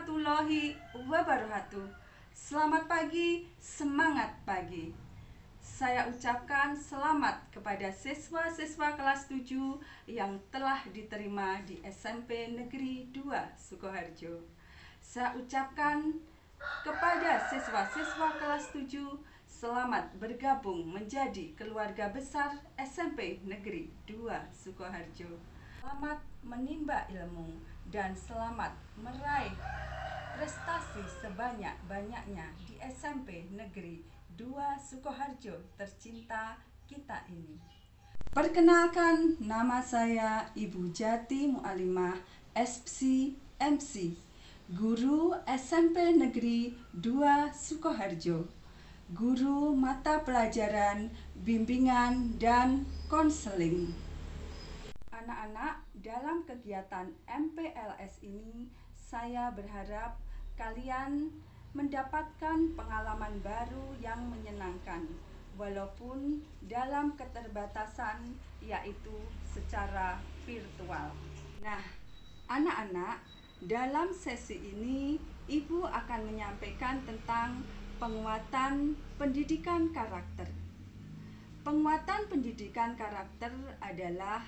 warahmatullahi wabarakatuh. Selamat pagi, semangat pagi. Saya ucapkan selamat kepada siswa-siswa kelas 7 yang telah diterima di SMP Negeri 2 Sukoharjo. Saya ucapkan kepada siswa-siswa kelas 7 selamat bergabung menjadi keluarga besar SMP Negeri 2 Sukoharjo. Selamat menimba ilmu dan selamat meraih prestasi sebanyak-banyaknya di SMP Negeri 2 Sukoharjo tercinta kita ini. Perkenalkan, nama saya Ibu Jati Mualimah SPC MC, guru SMP Negeri 2 Sukoharjo, guru mata pelajaran bimbingan dan konseling. Anak-anak, dalam kegiatan MPLS ini saya berharap kalian mendapatkan pengalaman baru yang menyenangkan walaupun dalam keterbatasan, yaitu secara virtual. Nah, anak-anak, dalam sesi ini Ibu akan menyampaikan tentang penguatan pendidikan karakter. Penguatan pendidikan karakter adalah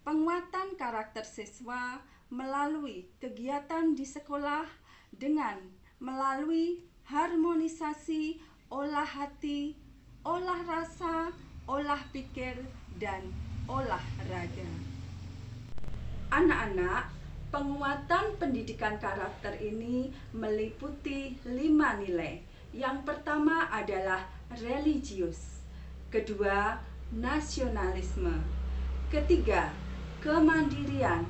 penguatan karakter siswa melalui kegiatan di sekolah dengan melalui harmonisasi olah hati, olah rasa, olah pikir, dan olah raga. Anak-anak, penguatan pendidikan karakter ini meliputi 5 nilai. Yang pertama adalah religius, kedua nasionalisme, ketiga kemandirian,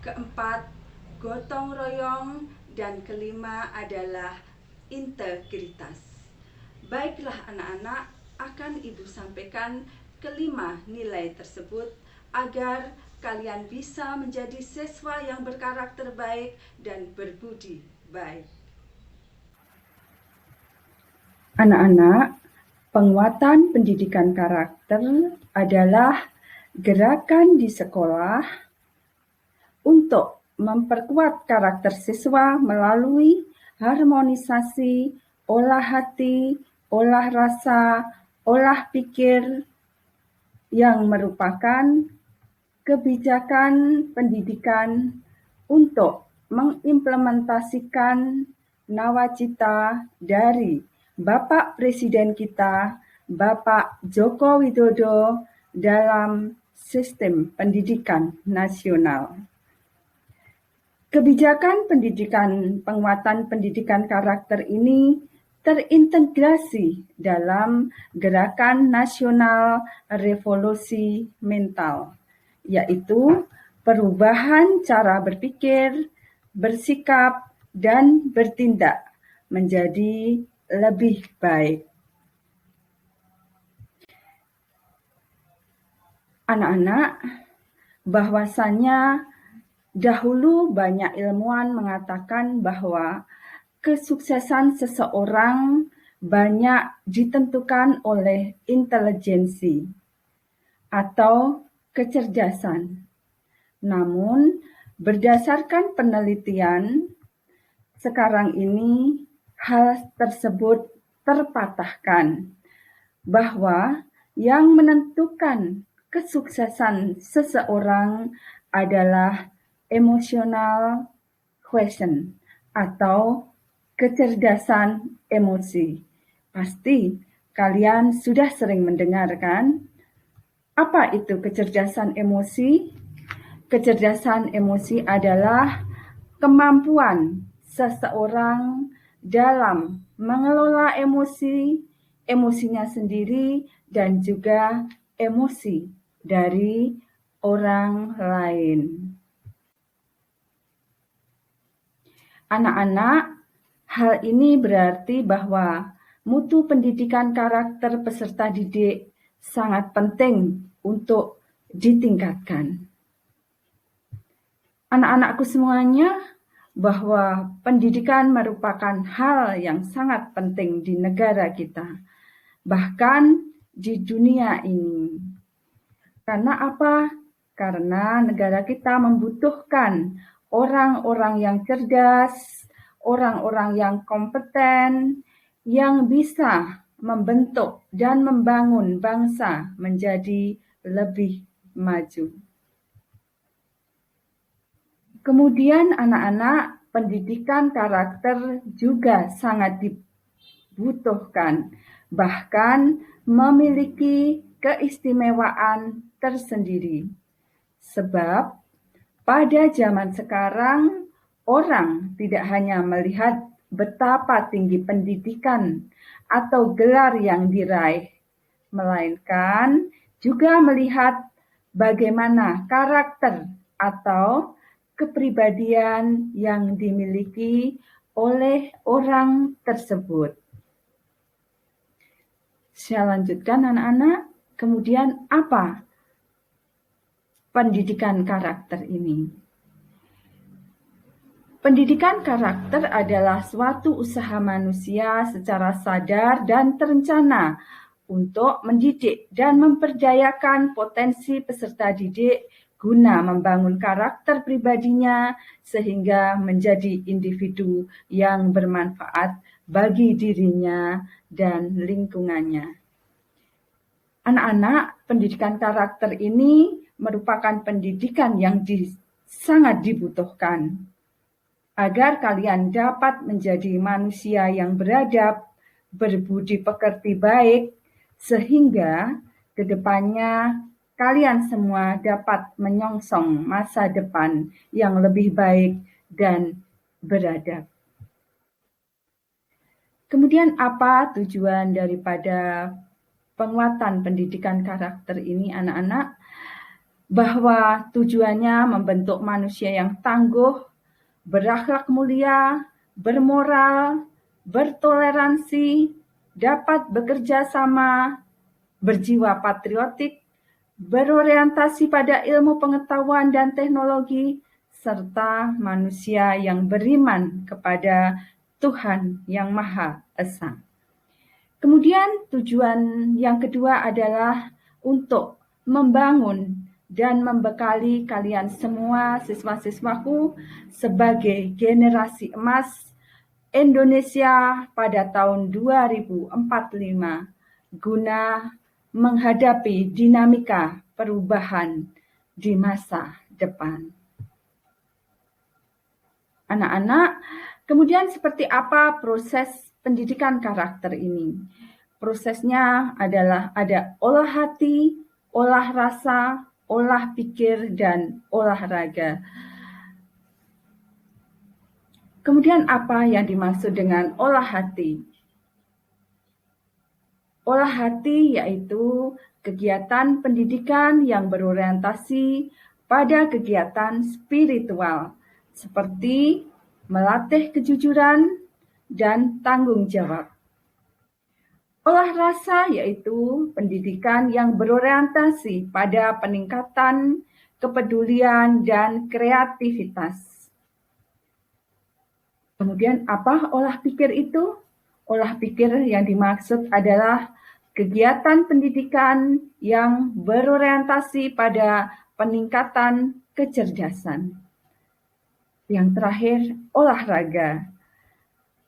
keempat gotong royong, dan kelima adalah integritas. Baiklah anak-anak, akan Ibu sampaikan kelima nilai tersebut agar kalian bisa menjadi siswa yang berkarakter baik dan berbudi baik. Anak-anak, penguatan pendidikan karakter adalah gerakan di sekolah untuk memperkuat karakter siswa melalui harmonisasi olah hati, olah rasa, olah pikir yang merupakan kebijakan pendidikan untuk mengimplementasikan nawacita dari Bapak Presiden kita, Bapak Joko Widodo dalam sistem pendidikan nasional. Kebijakan pendidikan penguatan pendidikan karakter ini terintegrasi dalam Gerakan Nasional Revolusi Mental, yaitu perubahan cara berpikir, bersikap, dan bertindak menjadi lebih baik. Anak-anak, bahwasanya dahulu banyak ilmuwan mengatakan bahwa kesuksesan seseorang banyak ditentukan oleh intelijensi atau kecerdasan. Namun, berdasarkan penelitian, sekarang ini hal tersebut terpatahkan bahwa yang menentukan kesuksesan seseorang adalah emotional quotient atau kecerdasan emosi. Pasti kalian sudah sering mendengarkan. Apa itu kecerdasan emosi? Kecerdasan emosi adalah kemampuan seseorang dalam mengelola emosinya sendiri, dan juga emosi dari orang lain. Anak-anak, hal ini berarti bahwa mutu pendidikan karakter peserta didik sangat penting untuk ditingkatkan. Anak-anakku semuanya, bahwa pendidikan merupakan hal yang sangat penting di negara kita, bahkan di dunia ini. Karena apa? Karena negara kita membutuhkan orang-orang yang cerdas, orang-orang yang kompeten, yang bisa membentuk dan membangun bangsa menjadi lebih maju. Kemudian anak-anak, pendidikan karakter juga sangat dibutuhkan, bahkan memiliki keistimewaan tersendiri. Sebab pada zaman sekarang, orang tidak hanya melihat betapa tinggi pendidikan atau gelar yang diraih, melainkan juga melihat bagaimana karakter atau kepribadian yang dimiliki oleh orang tersebut. Saya lanjutkan anak-anak, kemudian apa pendidikan karakter ini? Pendidikan karakter adalah suatu usaha manusia secara sadar dan terencana untuk mendidik dan memperdayakan potensi peserta didik guna membangun karakter pribadinya sehingga menjadi individu yang bermanfaat bagi dirinya dan lingkungannya. Anak-anak, pendidikan karakter ini merupakan pendidikan yang sangat dibutuhkan agar kalian dapat menjadi manusia yang beradab, berbudi pekerti baik, sehingga kedepannya kalian semua dapat menyongsong masa depan yang lebih baik dan beradab. Kemudian apa tujuan daripada penguatan pendidikan karakter ini anak-anak? Bahwa tujuannya membentuk manusia yang tangguh, berakhlak mulia, bermoral, bertoleransi, dapat bekerja sama, berjiwa patriotik, berorientasi pada ilmu pengetahuan dan teknologi, serta manusia yang beriman kepada Tuhan yang Maha Esa. Kemudian tujuan yang kedua adalah untuk membangun dan membekali kalian semua siswa-siswaku sebagai generasi emas Indonesia pada tahun 2045 guna menghadapi dinamika perubahan di masa depan. Anak-anak, kemudian seperti apa proses pendidikan karakter ini? Prosesnya adalah ada olah hati, olah rasa, olah pikir, dan olahraga. Kemudian apa yang dimaksud dengan olah hati? Olah hati yaitu kegiatan pendidikan yang berorientasi pada kegiatan spiritual, seperti melatih kejujuran dan tanggung jawab. Olah rasa yaitu pendidikan yang berorientasi pada peningkatan kepedulian dan kreativitas. Kemudian apa olah pikir itu? Olah pikir yang dimaksud adalah kegiatan pendidikan yang berorientasi pada peningkatan kecerdasan. Yang terakhir, olahraga.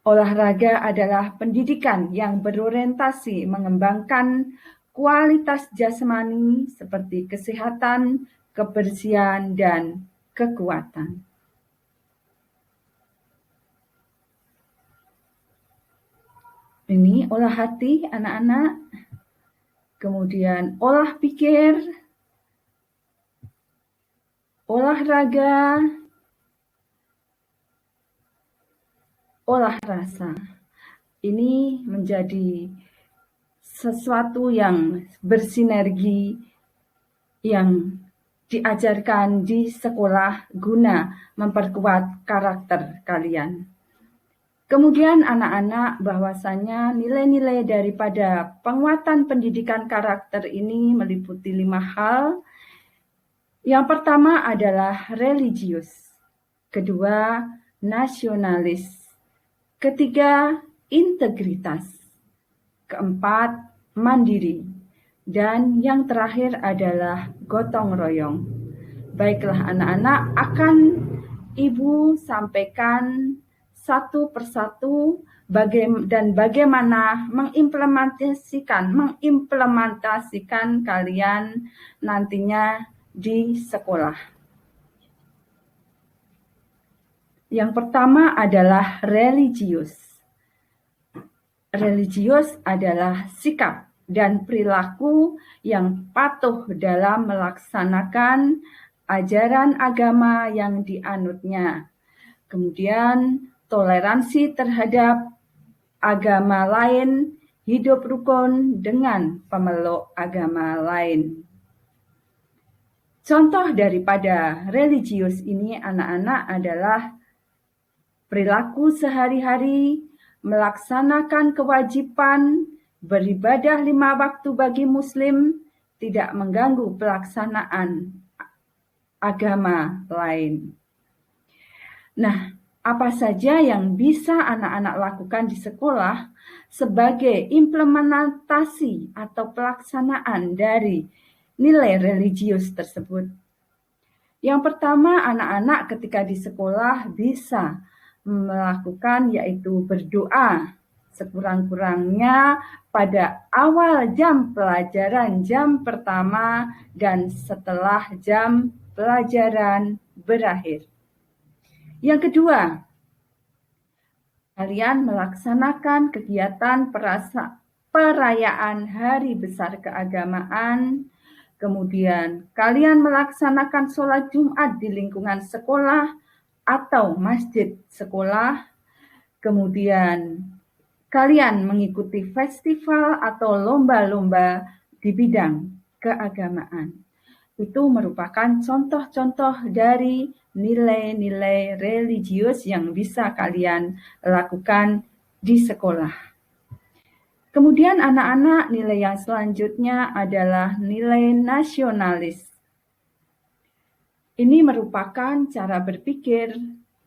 Olahraga adalah pendidikan yang berorientasi mengembangkan kualitas jasmani seperti kesehatan, kebersihan, dan kekuatan. Ini olah hati anak-anak, kemudian olah pikir, olahraga, olah rasa. Ini menjadi sesuatu yang bersinergi yang diajarkan di sekolah guna memperkuat karakter kalian. Kemudian anak-anak bahwasanya nilai-nilai daripada penguatan pendidikan karakter ini meliputi 5 hal. Yang pertama adalah religius, kedua nasionalis, ketiga integritas, keempat mandiri, dan yang terakhir adalah gotong royong. Baiklah anak-anak, akan Ibu sampaikan satu persatu dan bagaimana mengimplementasikan kalian nantinya di sekolah. Yang pertama adalah religius. Religius adalah sikap dan perilaku yang patuh dalam melaksanakan ajaran agama yang dianutnya. Kemudian toleransi terhadap agama lain, hidup rukun dengan pemeluk agama lain. Contoh daripada religius ini anak-anak adalah perilaku sehari-hari, melaksanakan kewajiban, beribadah 5 waktu bagi Muslim, tidak mengganggu pelaksanaan agama lain. Nah, apa saja yang bisa anak-anak lakukan di sekolah sebagai implementasi atau pelaksanaan dari nilai religius tersebut? Yang pertama, anak-anak ketika di sekolah bisa melakukan yaitu berdoa sekurang-kurangnya pada awal jam pelajaran, jam pertama, dan setelah jam pelajaran berakhir. Yang kedua, kalian melaksanakan kegiatan perayaan hari besar keagamaan, kemudian kalian melaksanakan sholat Jumat di lingkungan sekolah atau masjid sekolah, kemudian kalian mengikuti festival atau lomba-lomba di bidang keagamaan. Itu merupakan contoh-contoh dari nilai-nilai religius yang bisa kalian lakukan di sekolah. Kemudian anak-anak, nilai yang selanjutnya adalah nilai nasionalis. Ini merupakan cara berpikir,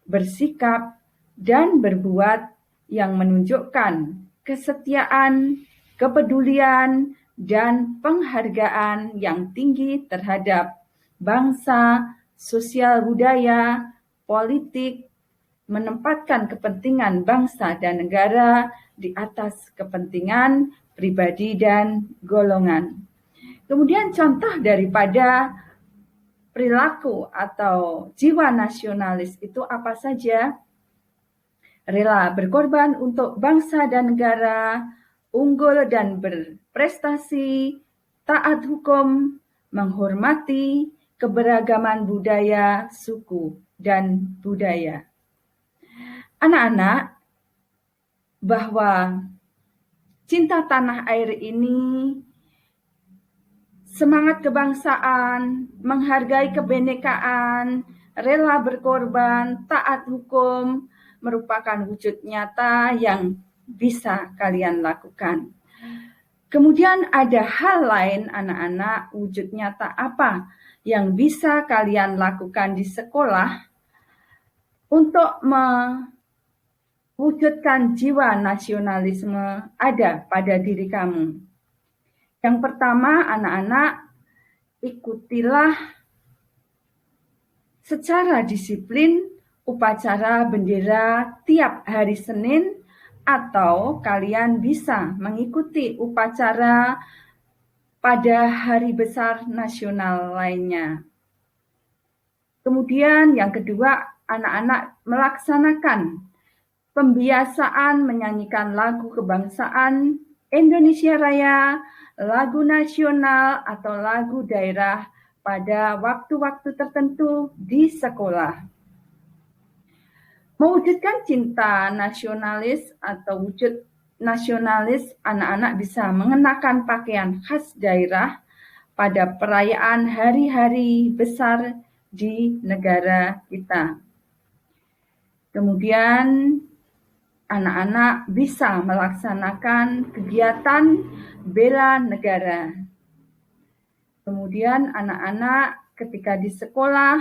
bersikap, dan berbuat yang menunjukkan kesetiaan, kepedulian, dan penghargaan yang tinggi terhadap bangsa, sosial budaya, politik, menempatkan kepentingan bangsa dan negara di atas kepentingan pribadi dan golongan. Kemudian contoh daripada perilaku atau jiwa nasionalis itu apa saja? Rela berkorban untuk bangsa dan negara, unggul dan berprestasi, taat hukum, menghormati keberagaman budaya, suku, dan budaya. Anak-anak, bahwa cinta tanah air ini, semangat kebangsaan, menghargai kebinekaan, rela berkorban, taat hukum, merupakan wujud nyata yang bisa kalian lakukan. Kemudian ada hal lain anak-anak, wujud nyata apa yang bisa kalian lakukan di sekolah untuk mewujudkan jiwa nasionalisme ada pada diri kamu. Yang pertama, anak-anak, ikutilah secara disiplin upacara bendera tiap hari Senin, atau kalian bisa mengikuti upacara pada hari besar nasional lainnya. Kemudian yang kedua, anak-anak melaksanakan pembiasaan menyanyikan lagu kebangsaan Indonesia Raya, lagu nasional atau lagu daerah pada waktu-waktu tertentu di sekolah. Mewujudkan cinta nasionalis atau wujud nasionalis, anak-anak bisa mengenakan pakaian khas daerah pada perayaan hari-hari besar di negara kita. Kemudian anak-anak bisa melaksanakan kegiatan bela negara. Kemudian anak-anak ketika di sekolah,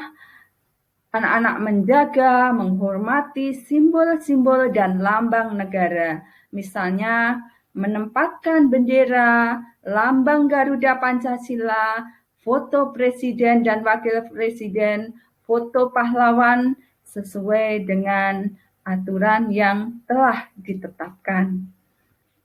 anak-anak menjaga, menghormati simbol-simbol dan lambang negara. Misalnya menempatkan bendera, lambang Garuda Pancasila, foto presiden dan wakil presiden, foto pahlawan, sesuai dengan aturan yang telah ditetapkan.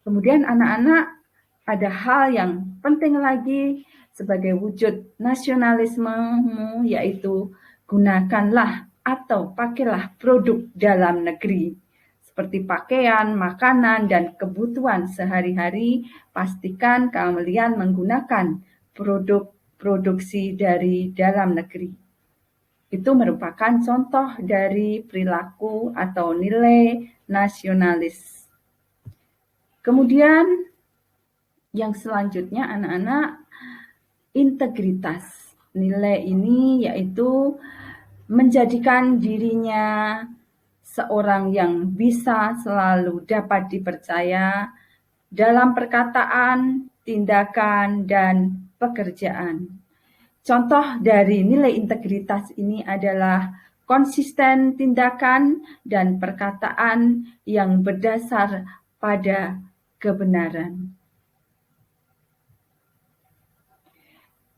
Kemudian anak-anak, ada hal yang penting lagi sebagai wujud nasionalismemu, yaitu gunakanlah atau pakailah produk dalam negeri. Seperti pakaian, makanan, dan kebutuhan sehari-hari, pastikan kalian menggunakan produk produksi dari dalam negeri. Itu merupakan contoh dari perilaku atau nilai nasionalis. Kemudian yang selanjutnya anak-anak, integritas. Nilai ini yaitu menjadikan dirinya seorang yang bisa selalu dapat dipercaya dalam perkataan, tindakan, dan pekerjaan. Contoh dari nilai integritas ini adalah konsisten tindakan dan perkataan yang berdasar pada kebenaran.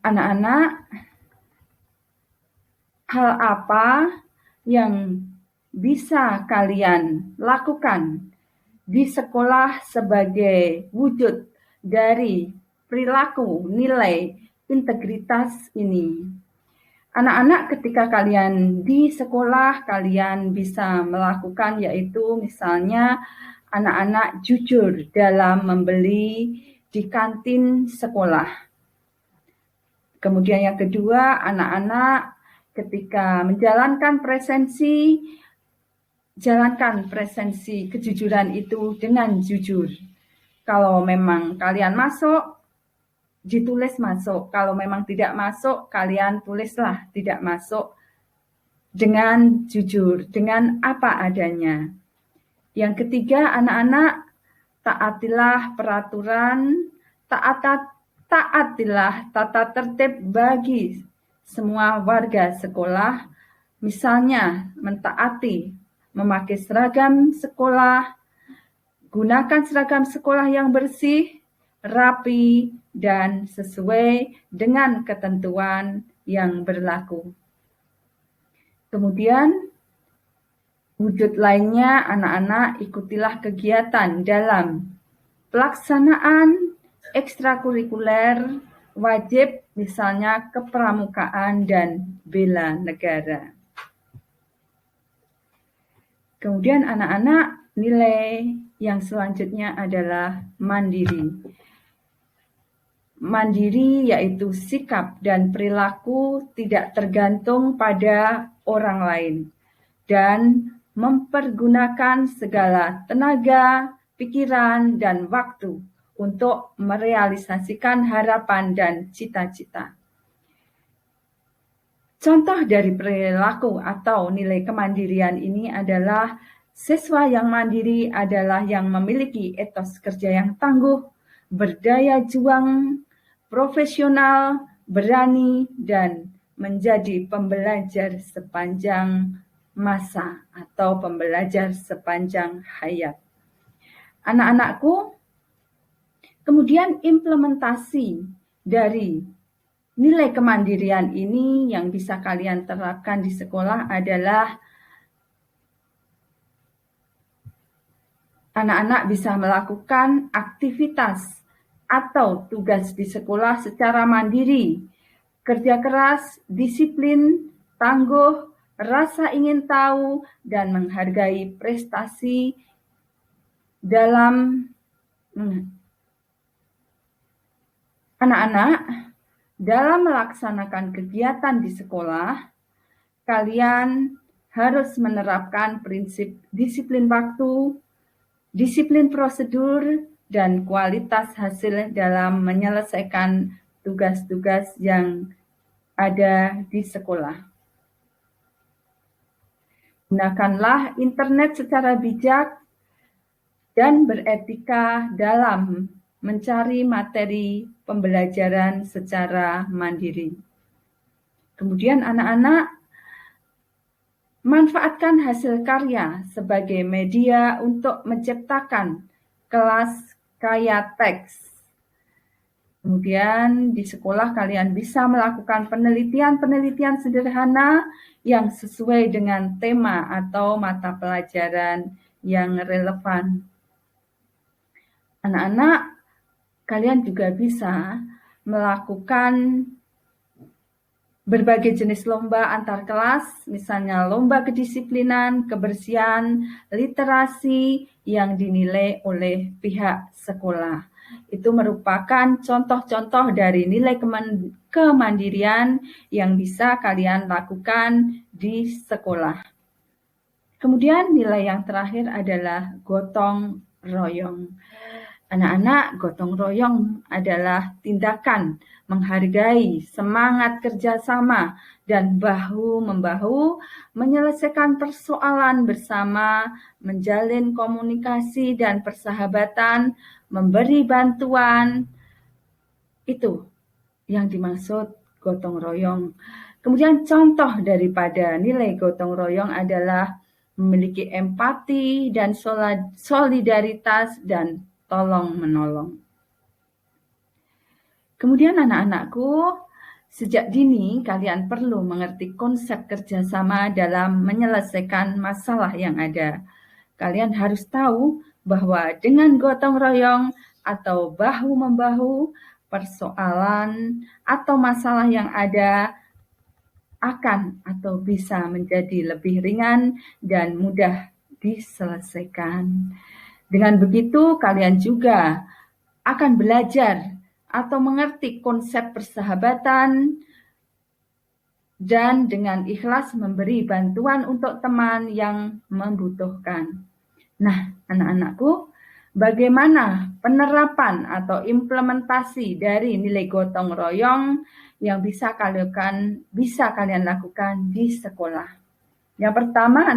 Anak-anak, hal apa yang bisa kalian lakukan di sekolah sebagai wujud dari perilaku nilai integritas ini? Anak-anak, ketika kalian di sekolah, kalian bisa melakukan yaitu misalnya anak-anak jujur dalam membeli di kantin sekolah. Kemudian yang kedua, anak-anak ketika menjalankan presensi, jalankan presensi kejujuran itu dengan jujur. Kalau memang kalian masuk, ditulis masuk. Kalau memang tidak masuk, kalian tulislah tidak masuk dengan jujur, dengan apa adanya. Yang ketiga, anak-anak, taatilah peraturan, taatilah tata tertib bagi semua warga sekolah, misalnya mentaati memakai seragam sekolah, gunakan seragam sekolah yang bersih, rapi, dan sesuai dengan ketentuan yang berlaku. Kemudian, wujud lainnya, anak-anak ikutilah kegiatan dalam pelaksanaan ekstrakurikuler wajib, misalnya kepramukaan dan bela negara. Kemudian anak-anak, nilai yang selanjutnya adalah mandiri. Mandiri yaitu sikap dan perilaku tidak tergantung pada orang lain dan mempergunakan segala tenaga, pikiran, dan waktu untuk merealisasikan harapan dan cita-cita. Contoh dari perilaku atau nilai kemandirian ini adalah siswa yang mandiri adalah yang memiliki etos kerja yang tangguh, berdaya juang, profesional, berani, dan menjadi pembelajar sepanjang masa atau pembelajar sepanjang hayat. Anak-anakku, kemudian implementasi dari nilai kemandirian ini yang bisa kalian terapkan di sekolah adalah anak-anak bisa melakukan aktivitas atau tugas di sekolah secara mandiri, kerja keras, disiplin, tangguh, rasa ingin tahu, dan menghargai prestasi dalam anak-anak. Dalam melaksanakan kegiatan di sekolah, kalian harus menerapkan prinsip disiplin waktu, disiplin prosedur, dan kualitas hasil dalam menyelesaikan tugas-tugas yang ada di sekolah. Gunakanlah internet secara bijak dan beretika dalam mencari materi pembelajaran secara mandiri. Kemudian anak-anak, manfaatkan hasil karya sebagai media untuk menciptakan kelas kaya teks. Kemudian di sekolah kalian bisa melakukan penelitian-penelitian sederhana yang sesuai dengan tema atau mata pelajaran yang relevan. Anak-anak, kalian juga bisa melakukan berbagai jenis lomba antar kelas, misalnya lomba kedisiplinan, kebersihan, literasi yang dinilai oleh pihak sekolah. Itu merupakan contoh-contoh dari nilai kemandirian yang bisa kalian lakukan di sekolah. Kemudian nilai yang terakhir adalah gotong royong. Anak-anak, gotong royong adalah tindakan menghargai semangat kerjasama dan bahu-membahu menyelesaikan persoalan bersama, menjalin komunikasi dan persahabatan, memberi bantuan. Itu yang dimaksud gotong royong. Kemudian contoh daripada nilai gotong royong adalah memiliki empati dan solidaritas dan tolong-menolong. Kemudian anak-anakku, sejak dini kalian perlu mengerti konsep kerjasama dalam menyelesaikan masalah yang ada. Kalian harus tahu bahwa dengan gotong royong atau bahu-membahu, persoalan atau masalah yang ada akan atau bisa menjadi lebih ringan dan mudah diselesaikan. Dengan begitu, kalian juga akan belajar atau mengerti konsep persahabatan dan dengan ikhlas memberi bantuan untuk teman yang membutuhkan. Nah, anak-anakku, bagaimana penerapan atau implementasi dari nilai gotong royong yang bisa kalian lakukan di sekolah? Yang pertama,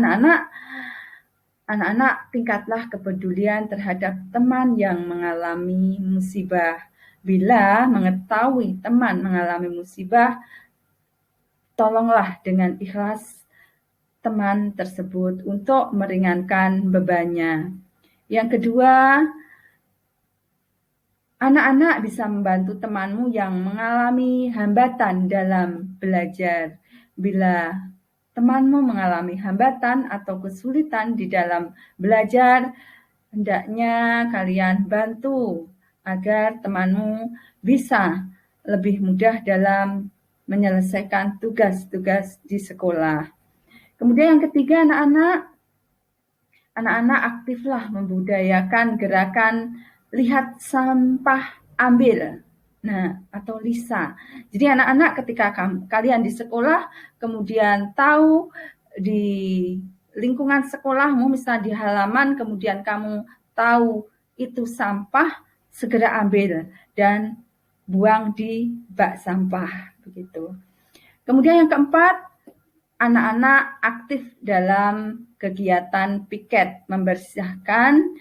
anak-anak tingkatlah kepedulian terhadap teman yang mengalami musibah. Bila mengetahui teman mengalami musibah, tolonglah dengan ikhlas teman tersebut untuk meringankan bebannya. Yang kedua, anak-anak bisa membantu temanmu yang mengalami hambatan dalam belajar. Bila temanmu mengalami hambatan atau kesulitan di dalam belajar, hendaknya kalian bantu agar temanmu bisa lebih mudah dalam menyelesaikan tugas-tugas di sekolah. Kemudian yang ketiga, anak-anak aktiflah membudayakan gerakan lihat sampah ambil. Nah, atau LISA. Jadi anak-anak ketika kalian di sekolah, kemudian tahu di lingkungan sekolahmu, misalnya di halaman, kemudian kamu tahu itu sampah, segera ambil dan buang di bak sampah. Begitu. Kemudian yang keempat, anak-anak aktif dalam kegiatan piket, membersihkan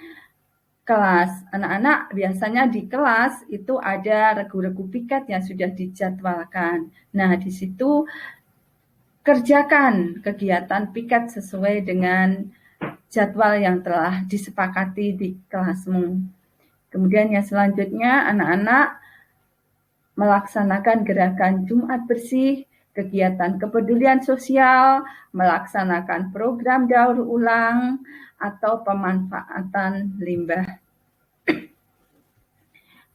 kelas. Anak-anak biasanya di kelas itu ada regu-regu piket yang sudah dijadwalkan. Nah, di situ kerjakan kegiatan piket sesuai dengan jadwal yang telah disepakati di kelasmu. Kemudian yang selanjutnya, anak-anak melaksanakan gerakan Jumat Bersih, kegiatan kepedulian sosial, melaksanakan program daur ulang, atau pemanfaatan limbah.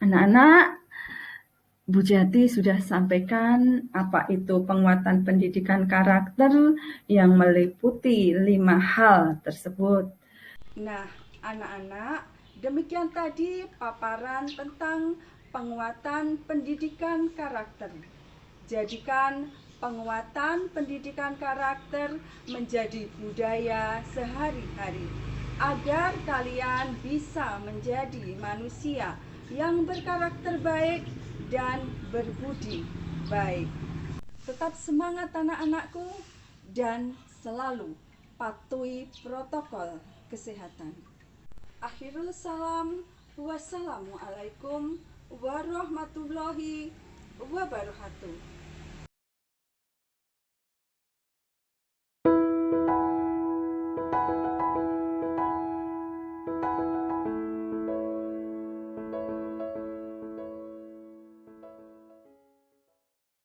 Anak-anak, Bu Jati sudah sampaikan apa itu penguatan pendidikan karakter yang meliputi 5 hal tersebut. Nah, anak-anak, demikian tadi paparan tentang penguatan pendidikan karakter. Jadikan penguatan pendidikan karakter menjadi budaya sehari-hari, agar kalian bisa menjadi manusia yang berkarakter baik dan berbudi baik. Tetap semangat anak-anakku dan selalu patuhi protokol kesehatan. Akhirul salam, wassalamualaikum warahmatullahi wabarakatuh.